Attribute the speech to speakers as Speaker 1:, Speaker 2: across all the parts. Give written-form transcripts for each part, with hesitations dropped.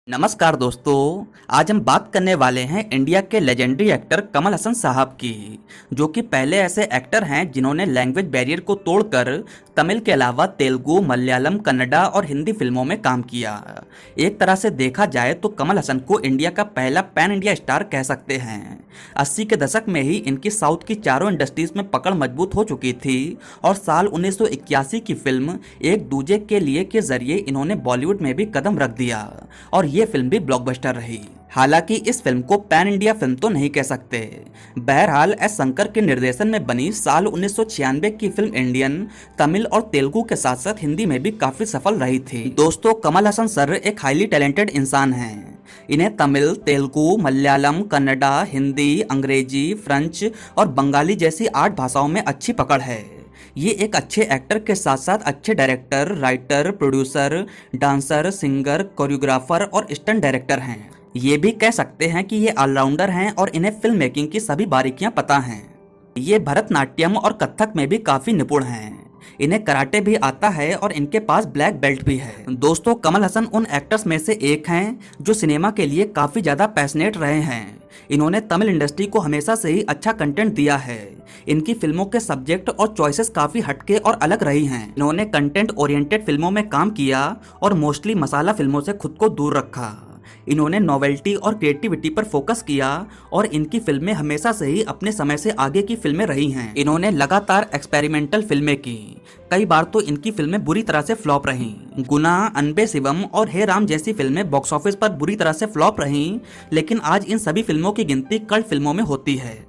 Speaker 1: नमस्कार दोस्तों। आज हम बात करने वाले हैं इंडिया के लेजेंडरी एक्टर कमल हसन साहब की, जो कि पहले ऐसे एक्टर हैं जिन्होंने लैंग्वेज बैरियर को तोड़कर तमिल के अलावा तेलुगु, मलयालम, कन्नड़ा और हिंदी फिल्मों में काम किया। एक तरह से देखा जाए तो कमल हसन को इंडिया का पहला पैन इंडिया स्टार कह सकते हैं। 80 के दशक में ही इनकी साउथ की चारों इंडस्ट्रीज में पकड़ मजबूत हो चुकी थी और साल 1981 की फिल्म एक दूजे के लिए के जरिए इन्होंने बॉलीवुड में भी कदम रख दिया और ये फिल्म भी ब्लॉकबस्टर रही। हालांकि इस फिल्म को पैन इंडिया फिल्म तो नहीं कह सकते। बहरहाल एस शंकर के निर्देशन में बनी साल 1996 की फिल्म इंडियन, तमिल और तेलुगु के साथ साथ हिंदी में भी काफी सफल रही थी। दोस्तों, कमल हसन सर एक हाईली टैलेंटेड इंसान हैं। इन्हें तमिल, तेलुगु, मलयालम, कन्नड़ा, हिंदी, अंग्रेजी, फ्रेंच और बंगाली जैसी 8 भाषाओं में अच्छी पकड़ है। ये एक अच्छे एक्टर के साथ साथ अच्छे director, writer, producer, dancer, singer, choreographer और स्टंट डायरेक्टर हैं। ये भी कह सकते हैं कि ये ऑलराउंडर हैं और इन्हें फिल्म मेकिंग की सभी बारीकियां पता हैं। ये भरतनाट्यम और कथक में भी काफी निपुण हैं। इन्हें कराटे भी आता है और इनके पास ब्लैक बेल्ट भी है। दोस्तों, कमल हसन उन एक्टर्स में से एक हैं जो सिनेमा के लिए काफी ज्यादा पैशनेट रहे हैं। इन्होंने तमिल इंडस्ट्री को हमेशा से ही अच्छा कंटेंट दिया है। इनकी फिल्मों के सब्जेक्ट और चॉइसेस काफी हटके और अलग रही हैं। इन्होंने कंटेंट ओरिएंटेड फिल्मों में काम किया और मोस्टली मसाला फिल्मों से खुद को दूर रखा। इन्होंने नोवेल्टी और क्रिएटिविटी पर फोकस किया और इनकी फिल्में हमेशा से ही अपने समय से आगे की फिल्में रही हैं। इन्होंने लगातार एक्सपेरिमेंटल फिल्में की। कई बार तो इनकी फिल्में बुरी तरह से फ्लॉप रहीं। गुना, अनबे शिवम और हे राम जैसी फिल्में बॉक्स ऑफिस पर बुरी तरह से फ्लॉप रहीं, लेकिन आज इन सभी फिल्मों की गिनती कल्ट फिल्मों में होती है।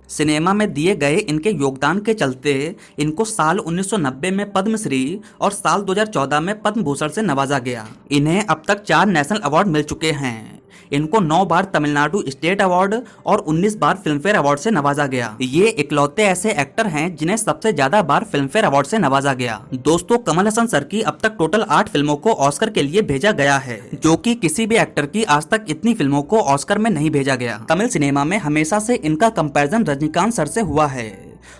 Speaker 1: सिनेमा में दिए गए इनके योगदान के चलते इनको साल 1990 में पद्मश्री और साल 2014 में पद्म भूषण से नवाजा गया। इन्हें अब तक 4 नेशनल अवार्ड मिल चुके हैं। इनको 9 बार तमिलनाडु स्टेट अवार्ड और 19 बार फिल्मफेयर अवार्ड से नवाजा गया। ये इकलौते ऐसे एक्टर हैं जिन्हें सबसे ज्यादा बार फिल्मफेयर अवार्ड से नवाजा गया। दोस्तों, कमल हसन सर की अब तक टोटल 8 फिल्मों को ऑस्कर के लिए भेजा गया है, जो कि किसी भी एक्टर की आज तक इतनी फिल्मों को ऑस्कर में नहीं भेजा गया। तमिल सिनेमा में हमेशा से इनका कंपैरिजन रजनीकांत सर से हुआ है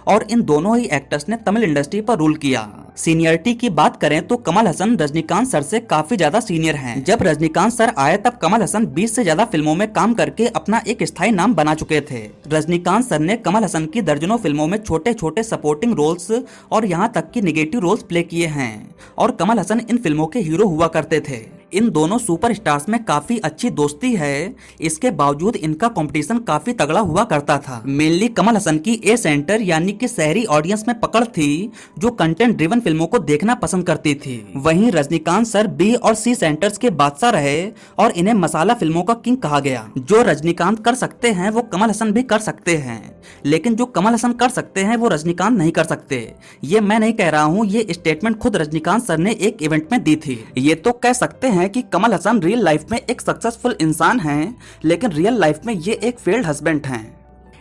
Speaker 1: और इन दोनों ही एक्टर्स ने तमिल इंडस्ट्री पर रूल किया। सीनियरिटी की बात करें तो कमल हसन रजनीकांत सर से काफी ज्यादा सीनियर हैं। जब रजनीकांत सर आए तब कमल हसन 20 से ज्यादा फिल्मों में काम करके अपना एक स्थायी नाम बना चुके थे। रजनीकांत सर ने कमल हसन की दर्जनों फिल्मों में छोटे छोटे सपोर्टिंग रोल्स और यहाँ तक कि निगेटिव रोल्स प्ले किए हैं और कमल हसन इन फिल्मों के हीरो हुआ करते थे। इन दोनों सुपरस्टार्स में काफी अच्छी दोस्ती है। इसके बावजूद इनका कंपटीशन काफी तगड़ा हुआ करता था। मेनली कमल हसन की ए सेंटर यानी कि शहरी ऑडियंस में पकड़ थी, जो कंटेंट ड्रिवन फिल्मों को देखना पसंद करती थी। वहीं रजनीकांत सर बी और सी सेंटर्स के बादशाह रहे और इन्हें मसाला फिल्मों का किंग कहा गया। जो रजनीकांत कर सकते हैं वो कमल हसन भी कर सकते हैं, लेकिन जो कमल हसन कर सकते हैं वो रजनीकांत नहीं कर सकते। ये मैं नहीं कह रहा हूँ, ये स्टेटमेंट खुद रजनीकांत सर ने एक इवेंट में दी थी। ये तो कह सकते हैं कि कमल हसन रियल लाइफ में एक सक्सेसफुल इंसान हैं, लेकिन रियल लाइफ में ये एक फेल्ड हस्बैंड हैं।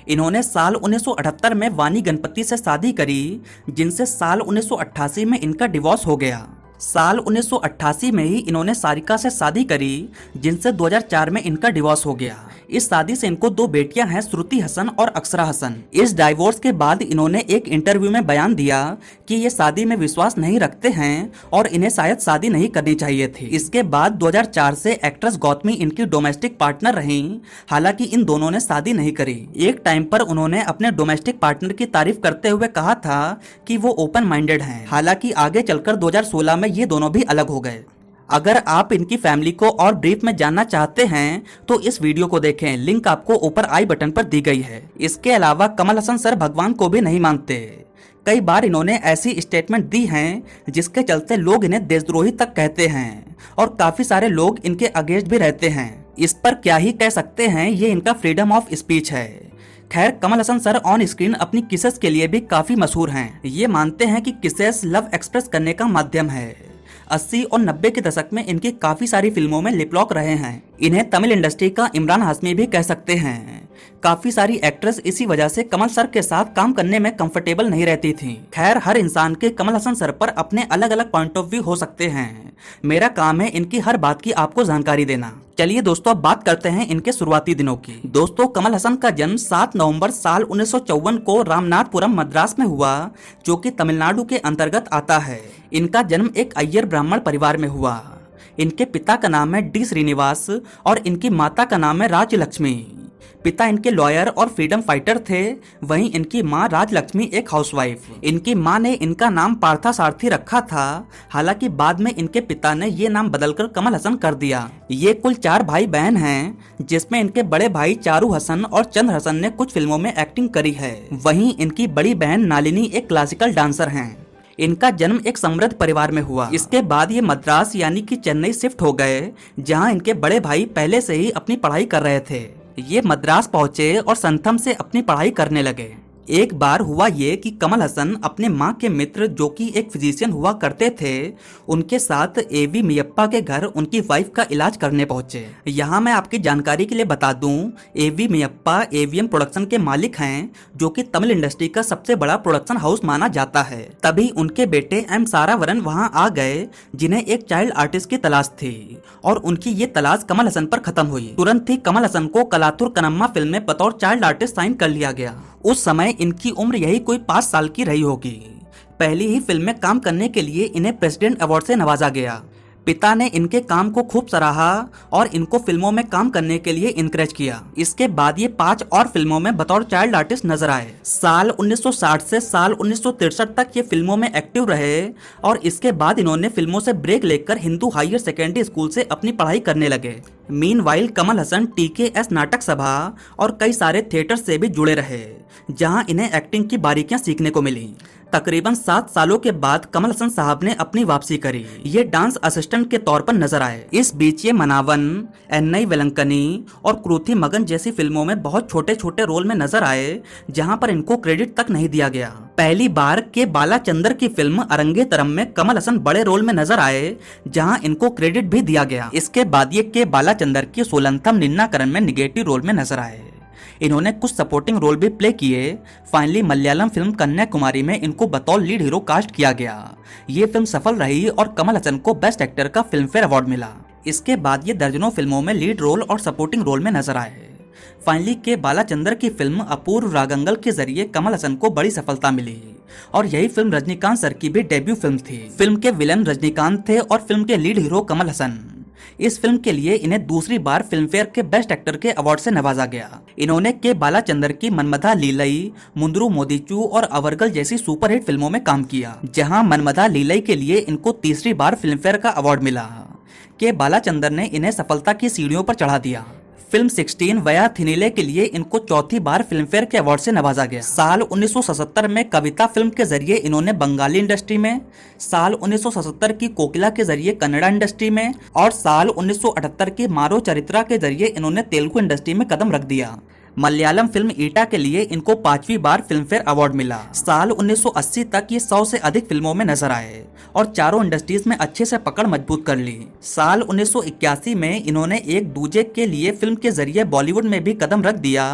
Speaker 1: इन्होंने साल 1978 में वानी गणपति से शादी करी, जिनसे साल 1988 में इनका डिवोर्स हो गया। साल 1988 में ही इन्होंने सारिका से शादी करी, जिनसे 2004 में इनका डिवोर्स हो गया। इस शादी से इनको 2 बेटियां हैं, श्रुति हसन और अक्षरा हसन। इस डाइवोर्स के बाद इन्होंने एक इंटरव्यू में बयान दिया कि ये शादी में विश्वास नहीं रखते हैं और इन्हें शायद शादी नहीं करनी चाहिए थी। इसके बाद 2004 से एक्ट्रेस गौतमी इनकी डोमेस्टिक पार्टनर रहीं। हालांकि इन दोनों ने शादी नहीं करी। एक टाइम पर उन्होंने अपने डोमेस्टिक पार्टनर की तारीफ करते हुए कहा था कि वो ओपन माइंडेड हैं। हालांकि आगे चलकर 2016 में ये दोनों भी अलग हो गए। अगर आप इनकी फैमिली को और ब्रीफ में जानना चाहते हैं तो इस वीडियो को देखें, लिंक आपको ऊपर आई बटन पर दी गई है। इसके अलावा कमल हसन सर भगवान को भी नहीं मानते। कई बार इन्होंने ऐसी स्टेटमेंट दी हैं जिसके चलते लोग इन्हें देशद्रोही तक कहते हैं और काफी सारे लोग इनके अगेंस्ट भी रहते हैं। इस पर क्या ही कह सकते हैं, ये इनका फ्रीडम ऑफ स्पीच है। खैर, Kamal Haasan sir on screen अपनी किसेस के लिए भी काफी मशहूर हैं। ये मानते हैं कि किसेस लव एक्सप्रेस करने का माध्यम है। 80 और 90 के दशक में इनकी काफी सारी फिल्मों में लिप लॉक रहे हैं। इन्हें तमिल इंडस्ट्री का इमरान हाशमी भी कह सकते हैं। काफी सारी एक्ट्रेस इसी वजह से कमल सर के साथ काम करने में कंफर्टेबल नहीं रहती थीं। खैर, हर इंसान के कमल हसन सर पर अपने अलग अलग पॉइंट ऑफ व्यू हो सकते हैं। मेरा काम है इनकी हर बात की आपको जानकारी देना। चलिए दोस्तों, अब बात करते हैं इनके शुरुआती दिनों की। दोस्तों, कमल हसन का जन्म 7 नवंबर साल 1954 को रामनाथपुरम मद्रास में हुआ, जो कि तमिलनाडु के अंतर्गत आता है। इनका जन्म एक अय्यर ब्राह्मण परिवार में हुआ। इनके पिता का नाम है डी श्रीनिवास और इनकी माता का नाम है राजलक्ष्मी। पिता इनके लॉयर और फ्रीडम फाइटर थे, वहीं इनकी मां राजलक्ष्मी एक हाउसवाइफ। इनकी मां ने इनका नाम पार्था सारथी रखा था, हालांकि बाद में इनके पिता ने ये नाम बदलकर कमल हसन कर दिया। ये कुल 4 भाई बहन हैं, जिसमें इनके बड़े भाई चारू हसन और चंद्र हसन ने कुछ फिल्मों में एक्टिंग करी है। वहीं इनकी बड़ी बहन नालिनी एक क्लासिकल डांसर हैं। इनका जन्म एक समृद्ध परिवार में हुआ। इसके बाद ये मद्रास यानी कि चेन्नई शिफ्ट हो गए, जहां इनके बड़े भाई पहले से ही अपनी पढ़ाई कर रहे थे। ये मद्रास पहुंचे और संथम से अपनी पढ़ाई करने लगे। एक बार हुआ ये कि कमल हसन अपने माँ के मित्र जो कि एक फिजिशियन हुआ करते थे, उनके साथ एवी मियप्पा के घर उनकी वाइफ का इलाज करने पहुंचे। यहाँ मैं आपकी जानकारी के लिए बता दूं, एवी मियप्पा एवीएम प्रोडक्शन के मालिक हैं, जो कि तमिल इंडस्ट्री का सबसे बड़ा प्रोडक्शन हाउस माना जाता है। तभी उनके बेटे एम सारावरन वहाँ आ गए, जिन्हें एक चाइल्ड आर्टिस्ट की तलाश थी, और उनकी ये तलाश कमल हसन पर खत्म हुई। तुरंत ही कमल हसन को कलातुर कनम्मा फिल्म में बतौर चाइल्ड आर्टिस्ट साइन कर लिया गया। उस समय इनकी उम्र यही कोई 5 साल की रही होगी। पहली ही फिल्म में काम करने के लिए इन्हें प्रेसिडेंट अवार्ड से नवाजा गया। पिता ने इनके काम को खूब सराहा और इनको फिल्मों में काम करने के लिए इनकरेज किया। इसके बाद ये 5 और फिल्मों में बतौर चाइल्ड आर्टिस्ट नजर आए। साल 1960 से साल 1963 तक ये फिल्मों में एक्टिव रहे और इसके बाद इन्होंने फिल्मों से ब्रेक लेकर हिंदू हायर सेकेंडरी स्कूल से अपनी पढ़ाई करने लगे। मीनवाइल कमल हसन TKS नाटक सभा और कई सारे थिएटर से भी जुड़े रहे, जहां इन्हें एक्टिंग की बारीकियां सीखने को मिली। तकरीबन 7 सालों के बाद कमल हसन साहब ने अपनी वापसी करी। ये डांस असिस्टेंट के तौर पर नजर आए। इस बीच ये मनावन, एन्नई वेलंकनी और क्रूथी मगन जैसी फिल्मों में बहुत छोटे छोटे रोल में नजर आए, जहां पर इनको क्रेडिट तक नहीं दिया गया। पहली बार के बालाचंदर की फिल्म अरंगेतरम में कमल हसन बड़े रोल में नजर आए, जहां इनको क्रेडिट भी दिया गया। इसके बाद ये के बालाचंदर की सोलंथम निन्नाकरण में निगेटिव रोल में नजर आए। इन्होंने कुछ सपोर्टिंग रोल भी प्ले किए। फाइनली मलयालम फिल्म कन्याकुमारी में इनको बतौर लीड हीरो कास्ट किया गया। ये फिल्म सफल रही और कमल हसन को बेस्ट एक्टर का फिल्म फेयर अवार्ड मिला। इसके बाद ये दर्जनों फिल्मों में लीड रोल और सपोर्टिंग रोल में नजर आए। फाइनली के बालाचंदर की फिल्म अपूर्व रागंगल के जरिए कमल हसन को बड़ी सफलता मिली और यही फिल्म रजनीकांत सर की भी डेब्यू फिल्म थी। फिल्म के विलन रजनीकांत थे और फिल्म के लीड हीरो कमल हसन। इस फिल्म के लिए इन्हें दूसरी बार फिल्म फेयर के बेस्ट एक्टर के अवार्ड से नवाजा गया। इन्होंने के बालाचंदर की मनमथा लीलई, मुंद्रू मोदीचू और अवरगल जैसी सुपरहिट फिल्मों में काम किया, जहां मनमथा लीलई के लिए इनको तीसरी बार फिल्म फेयर का अवार्ड मिला। के बालाचंदर ने इन्हें सफलता की सीढ़ियों पर चढ़ा दिया। फिल्म 16 वया थिनिले के लिए इनको चौथी बार फिल्म फेयर के अवार्ड से नवाजा गया। साल 1977 में कविता फिल्म के जरिए इन्होंने बंगाली इंडस्ट्री में, साल 1977 की कोकिला के जरिए कन्नड़ा इंडस्ट्री में और साल 1978 की मारो चरित्रा के जरिए इन्होंने तेलुगु इंडस्ट्री में कदम रख दिया। मलयालम फिल्म ईटा के लिए इनको 5वीं बार फिल्म फेयर अवार्ड मिला। साल 1980 तक ये 100 से अधिक फिल्मों में नजर आए और चारों इंडस्ट्रीज में अच्छे से पकड़ मजबूत कर ली। साल 1981 में इन्होंने एक दूजे के लिए फिल्म के जरिए बॉलीवुड में भी कदम रख दिया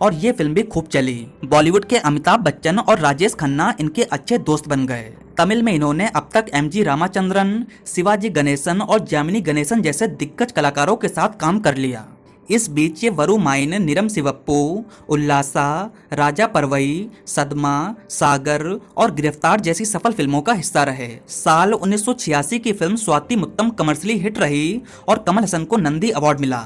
Speaker 1: और ये फिल्म भी खूब चली। बॉलीवुड के अमिताभ बच्चन और राजेश खन्ना इनके अच्छे दोस्त बन गए। तमिल में इन्होंने अब तक MG रामाचंद्रन, शिवाजी गणेशन और जामिनी गणेशन जैसे दिग्गज कलाकारों के साथ काम कर लिया। इस बीच ये वरुमाइन, निरम शिवप्पू, उल्लासा, राजा परवई, सदमा, सागर और गिरफ्तार जैसी सफल फिल्मों का हिस्सा रहे। साल 1986 की film Swati Muttam commercially hit रही और कमल हसन को नंदी अवार्ड मिला।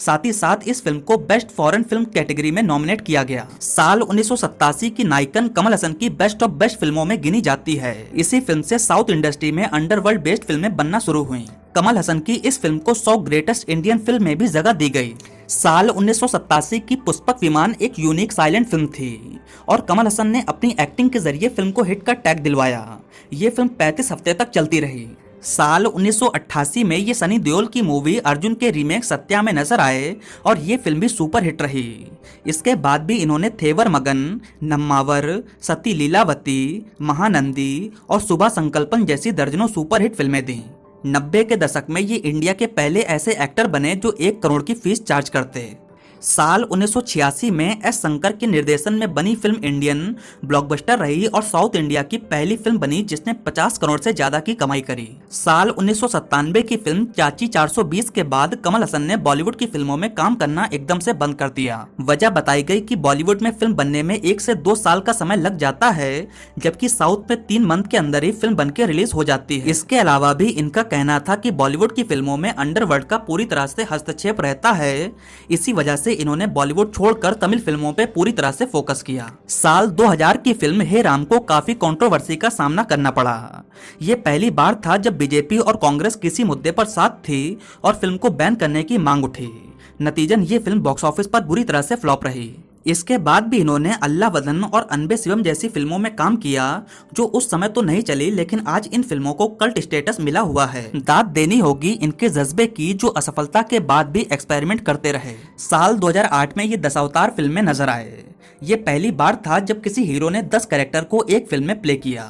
Speaker 1: साथ ही साथ इस फिल्म को बेस्ट फॉरेन फिल्म कैटेगरी में नॉमिनेट किया गया। साल 1987 की नायकन कमल हसन की बेस्ट ऑफ बेस्ट फिल्मों में गिनी जाती है। इसी फिल्म से साउथ इंडस्ट्री में अंडरवर्ल्ड बेस्ड फिल्में बनना शुरू हुई। कमल हसन की इस फिल्म को 100 ग्रेटेस्ट इंडियन फिल्म में भी जगह दी गई। साल 1987 की पुष्पक विमान एक यूनिक साइलेंट फिल्म थी और कमल हसन ने अपनी एक्टिंग के जरिए फिल्म को हिट का टैग दिलवाया। ये फिल्म 35 हफ्ते तक चलती रही। साल 1988 में ये सनी देओल की मूवी अर्जुन के रीमेक सत्या में नजर आए और ये फिल्म भी सुपर हिट रही। इसके बाद भी इन्होंने थेवर मगन, नम्मावर, सती लीलावती, महानंदी और सुबह संकल्पन जैसी दर्जनों सुपर हिट फिल्में दी। 90 के दशक में ये इंडिया के पहले ऐसे एक्टर बने जो 1 करोड़ की फीस चार्ज करते। साल 1986 में एस शंकर के निर्देशन में बनी फिल्म इंडियन ब्लॉकबस्टर रही और साउथ इंडिया की पहली फिल्म बनी जिसने 50 करोड़ से ज्यादा की कमाई करी। साल 1997 की फिल्म चाची 420 के बाद कमल हसन ने बॉलीवुड की फिल्मों में काम करना एकदम से बंद कर दिया। वजह बताई गई कि बॉलीवुड में फिल्म बनने में 1 से 2 साल का समय लग जाता है, जबकि साउथ में 3 मंथ के अंदर ही फिल्म बनके रिलीज हो जाती है। इसके अलावा भी इनका कहना था कि बॉलीवुड की फिल्मों में अंडरवर्ल्ड का पूरी तरह से हस्तक्षेप रहता है, इसी वजह से इन्होंने बॉलीवुड छोड़कर तमिल फिल्मों पे पूरी तरह से फोकस किया। साल 2000 की फिल्म हे राम को काफी कंट्रोवर्सी का सामना करना पड़ा। ये पहली बार था जब बीजेपी और कांग्रेस किसी मुद्दे पर साथ थी और फिल्म को बैन करने की मांग उठी। नतीजन ये फिल्म बॉक्स ऑफिस पर बुरी तरह से फ्लॉप रही। इसके बाद भी इन्होंने अल्लाह वदन और अनबे शिवम जैसी फिल्मों में काम किया, जो उस समय तो नहीं चली, लेकिन आज इन फिल्मों को कल्ट स्टेटस मिला हुआ है। दाद देनी होगी इनके जज्बे की, जो असफलता के बाद भी एक्सपेरिमेंट करते रहे। साल 2008 में ये दशावतार फिल्म में नजर आए। ये पहली बार था जब किसी हीरो ने 10 कैरेक्टर को एक फिल्म में प्ले किया,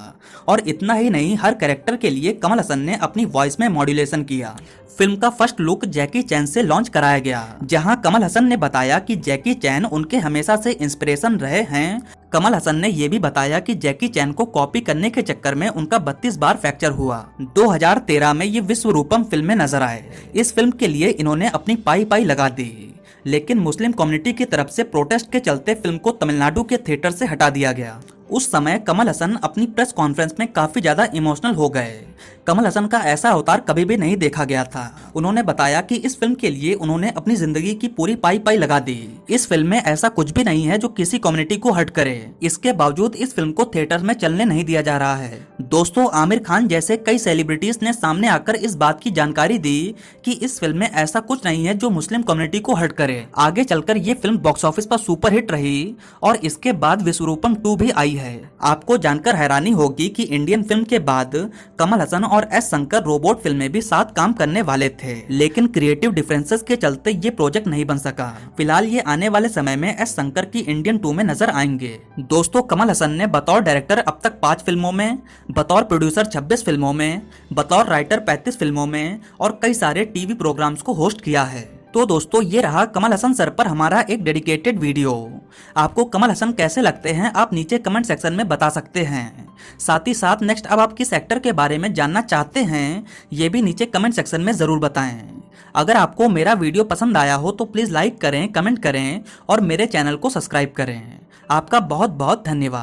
Speaker 1: और इतना ही नहीं, हर कैरेक्टर के लिए कमल हसन ने अपनी वॉइस में मॉड्यूलेशन किया। फिल्म का फर्स्ट लुक जैकी चैन से लॉन्च कराया गया, जहां कमल हसन ने बताया कि जैकी चैन उनके हमेशा से इंस्पिरेशन रहे हैं। कमल हसन ने यह भी बताया कि जैकी चैन को कॉपी करने के चक्कर में उनका 32 बार फ्रैक्चर हुआ। 2013 में ये विश्वरूपम फिल्म में नजर आए। इस फिल्म के लिए इन्होंने अपनी पाई पाई लगा दी, लेकिन मुस्लिम कम्युनिटी की तरफ से प्रोटेस्ट के चलते फिल्म को तमिलनाडु के थिएटर से हटा दिया गया। उस समय कमल हसन अपनी प्रेस कॉन्फ्रेंस में काफी ज्यादा इमोशनल हो गए। कमल हसन का ऐसा अवतार कभी भी नहीं देखा गया था। उन्होंने बताया कि इस फिल्म के लिए उन्होंने अपनी जिंदगी की पूरी पाई पाई लगा दी। इस फिल्म में ऐसा कुछ भी नहीं है जो किसी कम्युनिटी को हर्ट करे। इसके बावजूद इस फिल्म को थिएटर में चलने नहीं दिया जा रहा है। दोस्तों, आमिर खान जैसे कई सेलिब्रिटीज ने सामने आकर इस बात की जानकारी दी कि इस फिल्म में ऐसा कुछ नहीं है जो मुस्लिम कम्युनिटी को हर्ट करे। आगे चलकर ये फिल्म बॉक्स ऑफिस पर सुपरहिट रही और इसके बाद विश्वरूपम 2 भी आई है। आपको जानकर हैरानी होगी कि इंडियन फिल्म के बाद कमल हसन और एस शंकर रोबोट फिल्म में भी साथ काम करने वाले थे, लेकिन क्रिएटिव डिफरेंसेस के चलते ये प्रोजेक्ट नहीं बन सका। फिलहाल ये आने वाले समय में एस शंकर की इंडियन 2 में नजर आएंगे। दोस्तों, कमल हसन ने बतौर डायरेक्टर अब तक 5 फिल्मों में, बतौर प्रोड्यूसर 26 फिल्मों में, बतौर राइटर 35 फिल्मों में और कई सारे टीवी प्रोग्राम्स को होस्ट किया है। तो दोस्तों, ये रहा कमल हसन सर पर हमारा एक डेडिकेटेड वीडियो। आपको कमल हसन कैसे लगते हैं आप नीचे कमेंट सेक्शन में बता सकते हैं। साथ ही साथ नेक्स्ट अब आप किस एक्टर के बारे में जानना चाहते हैं ये भी नीचे कमेंट सेक्शन में जरूर बताएं। अगर आपको मेरा वीडियो पसंद आया हो तो प्लीज लाइक करें, कमेंट करें और मेरे चैनल को सब्सक्राइब करें। आपका बहुत बहुत धन्यवाद।